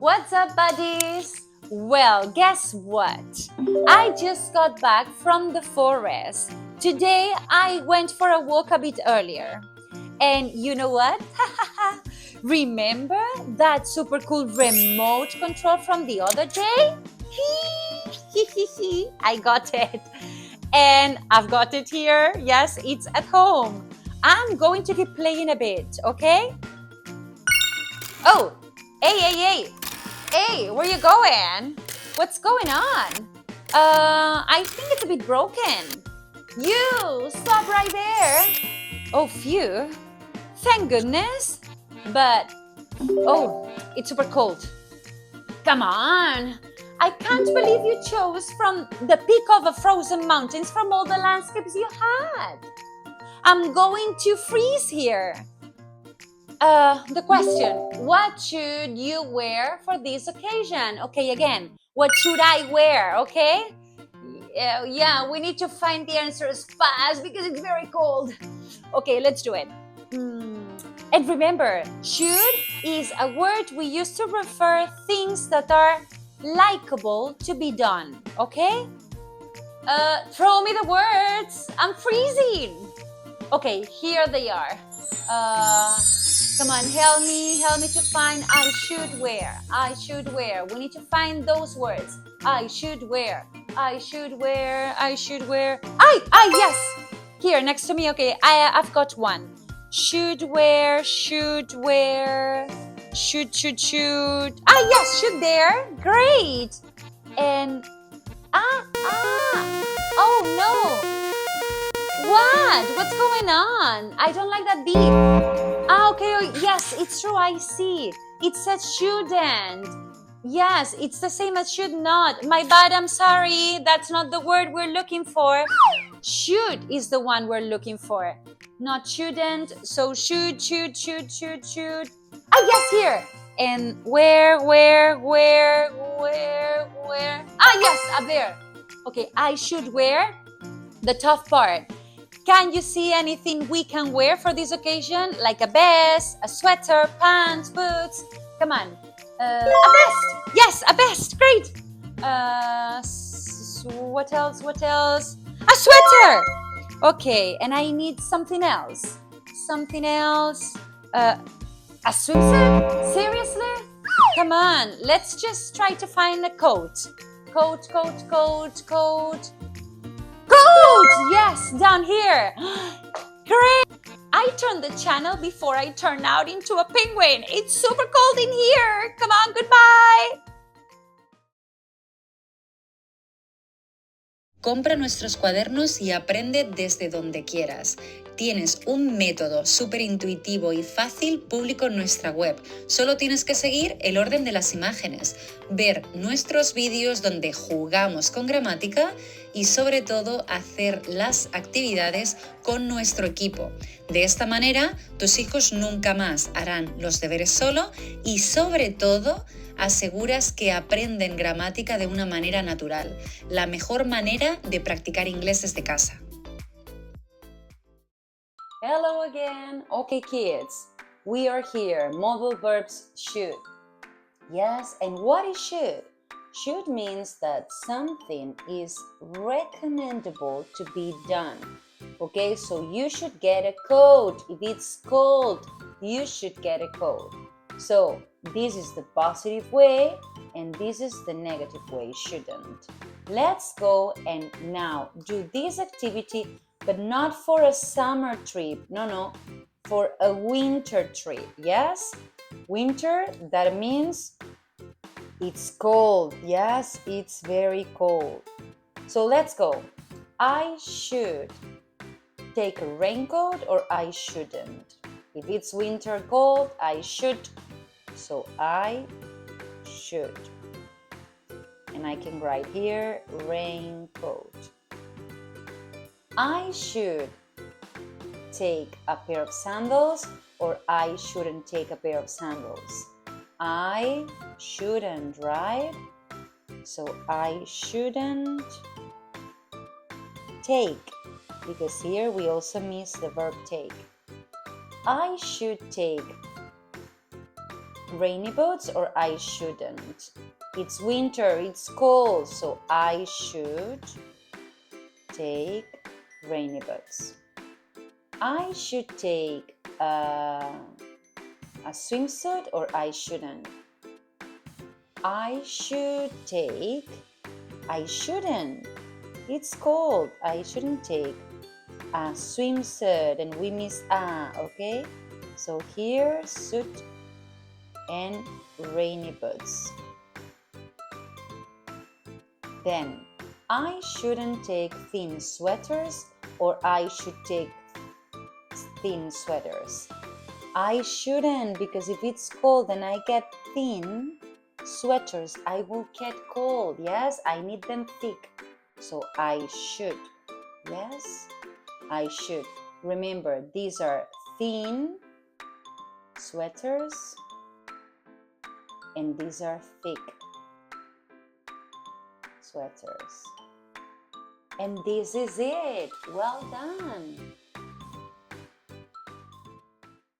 What's up, buddies? Well, guess what? I just got back from the forest. Today, I went for a walk a bit earlier. And you know what? Remember that super cool remote control from the other day? I got it. And I've got it here. Yes, it's at home. I'm going to keep playing a bit, okay? Oh, hey. Hey, where you going? What's going on? I think it's a bit broken. You, stop right there. Oh, phew. Thank goodness. But, oh, it's super cold. Come on. I can't believe you chose from the peak of the frozen mountains from all the landscapes you had. I'm going to freeze here. The question, what should you wear for this occasion? Okay, again, what should I wear? Okay? Yeah, we need to find the answers fast because it's very cold. Okay, let's do it. And remember, should is a word we use to refer things that are likable to be done. Okay? Throw me the words. I'm freezing. Okay, here they are. Come on, help me to find I should wear. We need to find those words. I should wear. Yes. Here, next to me. Okay, I've got one. Should wear. Should. Yes, should there. Great. And, oh no. What? What's going on? I don't like that beep. Okay. Oh, yes, it's true. I see. It says shouldn't. Yes, it's the same as should not. My bad. I'm sorry. That's not the word we're looking for. Should is the one we're looking for. Not shouldn't. So should. Yes, here. And where? Yes, up there. Okay, I should wear. The tough part. Can you see anything we can wear for this occasion? Like a vest, a sweater, pants, boots? Come on. A vest. Yes, a vest. Great. What else? A sweater. Okay, and I need something else. A swimsuit? Seriously? Come on, let's just try to find a coat. Coat. Yes, down here. Great. I turned the channel before I turned out into a penguin. It's super cold in here. Come on, goodbye. Compra nuestros cuadernos y aprende desde donde quieras. Tienes un método súper intuitivo y fácil público en nuestra web. Solo tienes que seguir el orden de las imágenes, ver nuestros vídeos donde jugamos con gramática y sobre todo hacer las actividades con nuestro equipo. De esta manera, tus hijos nunca más harán los deberes solo y sobre todo aseguras que aprenden gramática de una manera natural, la mejor manera de practicar inglés desde casa. Hello again. Okay, kids, we are here. Modal verbs should. Yes, and what is should? Should means that something is recommendable to be done. Okay, so you should get a coat. If it's cold, you should get a coat. So this is the positive way and this is the negative way, shouldn't. Let's go and now do this activity, but not for a summer trip. No, for a winter trip. Yes? Winter, that means it's cold. Yes, it's very cold. So let's go. I should take a raincoat or I shouldn't. If it's winter cold, I should. So I should. And I can write here, raincoat. I should take a pair of sandals or I shouldn't take a pair of sandals. I shouldn't ride, so I shouldn't take, because here we also miss the verb take. I should take rainy boots or I shouldn't? It's winter, it's cold, so I should take rainy boots. I should take a swimsuit or I shouldn't? I should take, I shouldn't. It's cold, I shouldn't take a swimsuit and we miss a, okay? So here, suit and rainy boots. Then, I shouldn't take thin sweaters or I should take thin sweaters. I shouldn't, because if it's cold and I get thin sweaters, I will get cold. Yes, I need them thick. So I should. Yes, I should. Remember, these are thin sweaters and these are thick sweaters. And this is it. Well done.